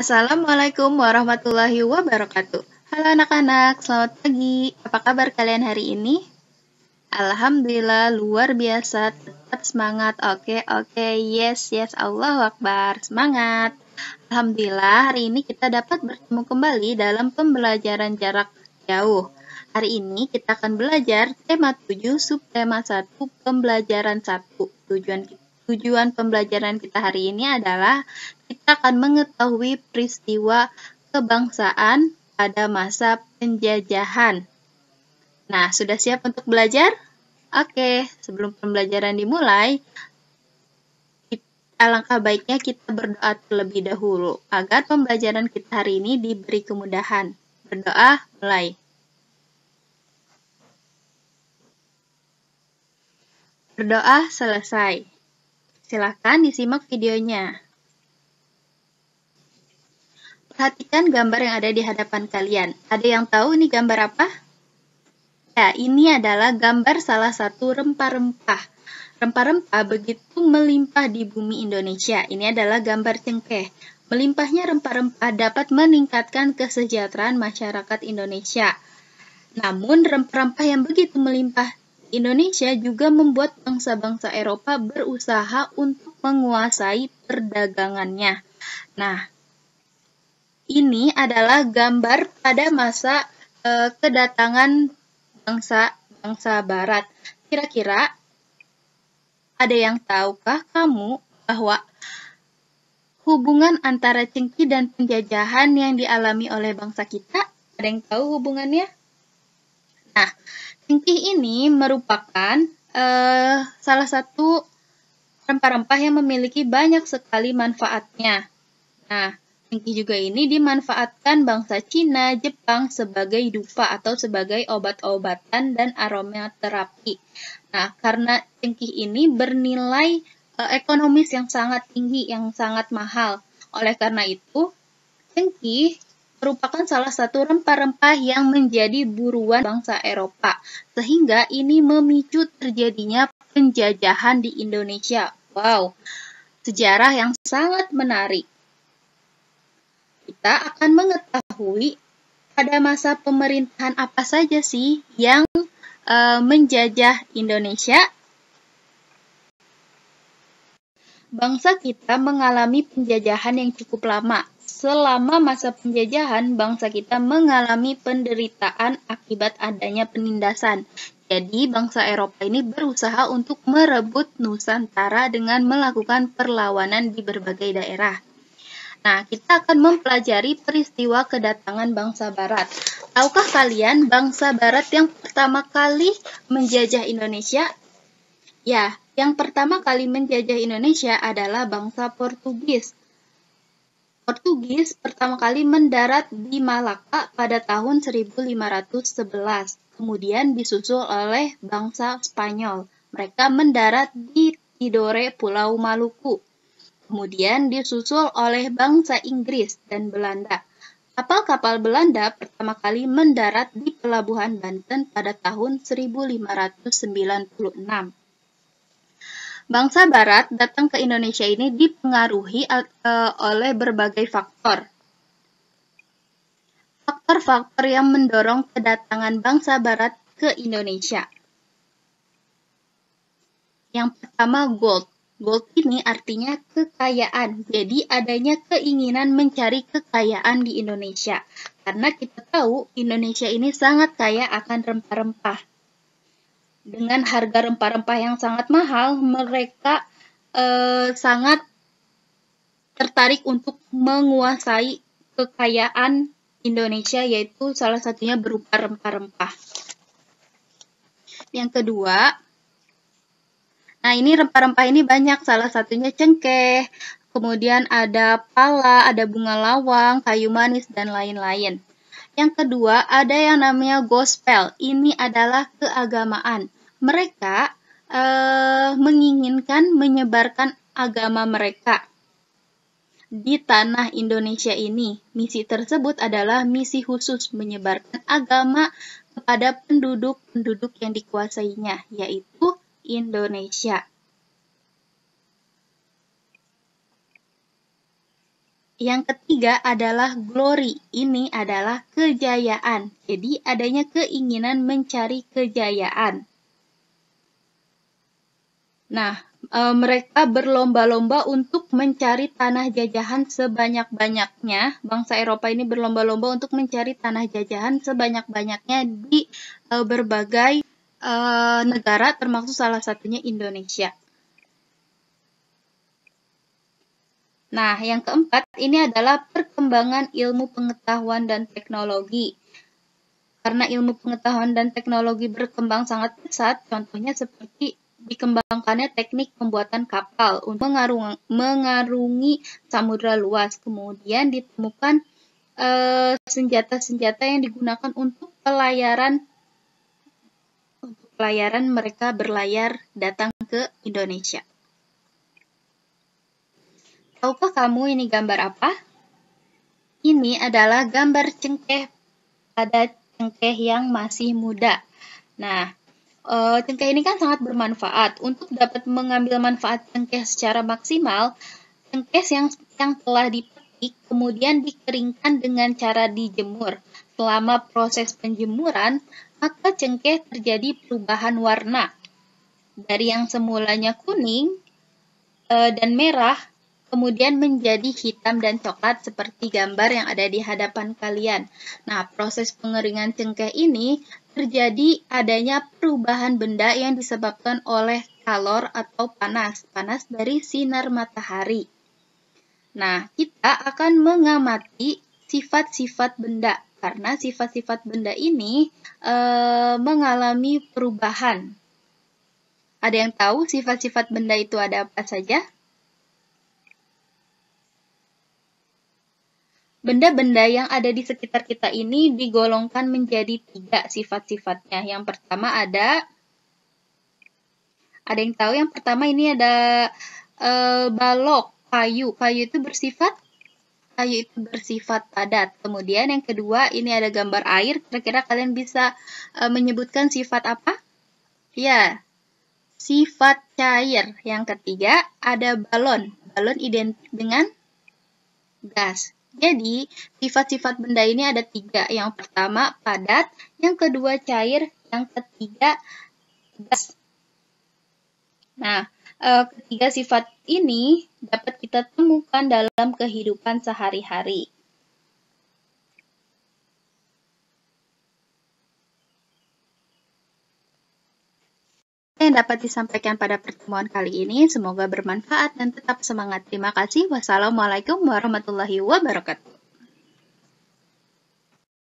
Assalamualaikum warahmatullahi wabarakatuh. Halo anak-anak, selamat pagi. Apa kabar kalian hari ini? Alhamdulillah, luar biasa. Tetap semangat. Oke. Yes, Allahu Akbar. Semangat. Alhamdulillah, hari ini kita dapat bertemu kembali dalam pembelajaran jarak jauh. Hari ini kita akan belajar tema 7, subtema 1, pembelajaran 1. Tujuan pembelajaran kita hari ini adalah kita akan mengetahui peristiwa kebangsaan pada masa penjajahan. Nah, sudah siap untuk belajar? Oke, sebelum pembelajaran dimulai, alangkah baiknya kita berdoa terlebih dahulu agar pembelajaran kita hari ini diberi kemudahan. Berdoa, mulai. Berdoa selesai. Silakan disimak videonya. Perhatikan gambar yang ada di hadapan kalian. Ada yang tahu ini gambar apa? Ya, ini adalah gambar salah satu rempah-rempah. Rempah-rempah begitu melimpah di bumi Indonesia. Ini adalah gambar cengkeh. Melimpahnya rempah-rempah dapat meningkatkan kesejahteraan masyarakat Indonesia. Namun, rempah-rempah yang begitu melimpah Indonesia juga membuat bangsa-bangsa Eropa berusaha untuk menguasai perdagangannya. Nah, ini adalah gambar pada masa kedatangan bangsa Barat. Kira-kira ada yang tahukah kamu bahwa hubungan antara Cengkih dan penjajahan yang dialami oleh bangsa kita? Ada yang tahu hubungannya? Nah, Cengkih ini merupakan salah satu rempah-rempah yang memiliki banyak sekali manfaatnya. Nah, Cengkih juga ini dimanfaatkan bangsa Cina, Jepang sebagai dupa atau sebagai obat-obatan dan aromaterapi. Nah, karena cengkih ini bernilai ekonomis yang sangat tinggi, yang sangat mahal. Oleh karena itu, cengkih merupakan salah satu rempah-rempah yang menjadi buruan bangsa Eropa, sehingga ini memicu terjadinya penjajahan di Indonesia. Wow, sejarah yang sangat menarik. Kita akan mengetahui pada masa pemerintahan apa saja sih yang menjajah Indonesia. Bangsa kita mengalami penjajahan yang cukup lama. Selama masa penjajahan, bangsa kita mengalami penderitaan akibat adanya penindasan. Jadi, bangsa Eropa ini berusaha untuk merebut Nusantara dengan melakukan perlawanan di berbagai daerah. Nah, kita akan mempelajari peristiwa kedatangan bangsa Barat. Tahukah kalian bangsa Barat yang pertama kali menjajah Indonesia? Ya, yang pertama kali menjajah Indonesia adalah bangsa Portugis. Portugis pertama kali mendarat di Malaka pada tahun 1511. Kemudian disusul oleh bangsa Spanyol. Mereka mendarat di Tidore, Pulau Maluku. Kemudian disusul oleh bangsa Inggris dan Belanda. Kapal-kapal Belanda pertama kali mendarat di Pelabuhan Banten pada tahun 1596. Bangsa Barat datang ke Indonesia ini dipengaruhi oleh berbagai faktor. Faktor-faktor yang mendorong kedatangan bangsa Barat ke Indonesia. Yang pertama, gold. Gold ini artinya kekayaan. Jadi adanya keinginan mencari kekayaan di Indonesia. Karena kita tahu Indonesia ini sangat kaya akan rempah-rempah. Dengan harga rempah-rempah yang sangat mahal, mereka sangat tertarik untuk menguasai kekayaan Indonesia, yaitu salah satunya berupa rempah-rempah. Yang kedua, nah ini rempah-rempah ini banyak, salah satunya cengkeh, kemudian ada pala, ada bunga lawang, kayu manis, dan lain-lain. Yang kedua, ada yang namanya gospel. Ini adalah keagamaan. Mereka menginginkan menyebarkan agama mereka di tanah Indonesia ini. Misi tersebut adalah misi khusus menyebarkan agama kepada penduduk-penduduk yang dikuasainya, yaitu Indonesia. Yang ketiga adalah glory. Ini adalah kejayaan. Jadi adanya keinginan mencari kejayaan. Nah, mereka berlomba-lomba untuk mencari tanah jajahan sebanyak-banyaknya. Bangsa Eropa ini berlomba-lomba untuk mencari tanah jajahan sebanyak-banyaknya di berbagai negara, termasuk salah satunya Indonesia. Nah, yang keempat ini adalah perkembangan ilmu pengetahuan dan teknologi. Karena ilmu pengetahuan dan teknologi berkembang sangat pesat, contohnya seperti dikembangkannya teknik pembuatan kapal untuk mengarungi samudra luas. Kemudian ditemukan senjata-senjata yang digunakan untuk pelayaran mereka berlayar datang ke Indonesia. Tahukah kamu ini gambar apa? Ini adalah gambar cengkeh pada cengkeh yang masih muda. Nah, cengkeh ini kan sangat bermanfaat. Untuk dapat mengambil manfaat cengkeh secara maksimal, cengkeh yang telah dipetik kemudian dikeringkan dengan cara dijemur. Selama proses penjemuran, maka cengkeh terjadi perubahan warna. Dari yang semulanya kuning dan merah, kemudian menjadi hitam dan coklat seperti gambar yang ada di hadapan kalian. Nah, proses pengeringan cengkeh ini terjadi adanya perubahan benda yang disebabkan oleh kalor atau panas dari sinar matahari. Nah, kita akan mengamati sifat-sifat benda, karena sifat-sifat benda ini mengalami perubahan. Ada yang tahu sifat-sifat benda itu ada apa saja? Benda-benda yang ada di sekitar kita ini digolongkan menjadi 3 sifat-sifatnya. Yang pertama ada yang tahu? Yang pertama ini ada balok, kayu. Kayu itu bersifat padat. Kemudian yang kedua ini ada gambar air. Kira-kira kalian bisa menyebutkan sifat apa? Ya, sifat cair. Yang ketiga ada balon. Balon identik dengan gas. Jadi, sifat-sifat benda ini ada 3. Yang pertama, padat. Yang kedua, cair. Yang ketiga, gas. Nah, ketiga sifat ini dapat kita temukan dalam kehidupan sehari-hari. Yang dapat disampaikan pada pertemuan kali ini semoga bermanfaat dan tetap semangat. Terima kasih. Wassalamualaikum warahmatullahi wabarakatuh.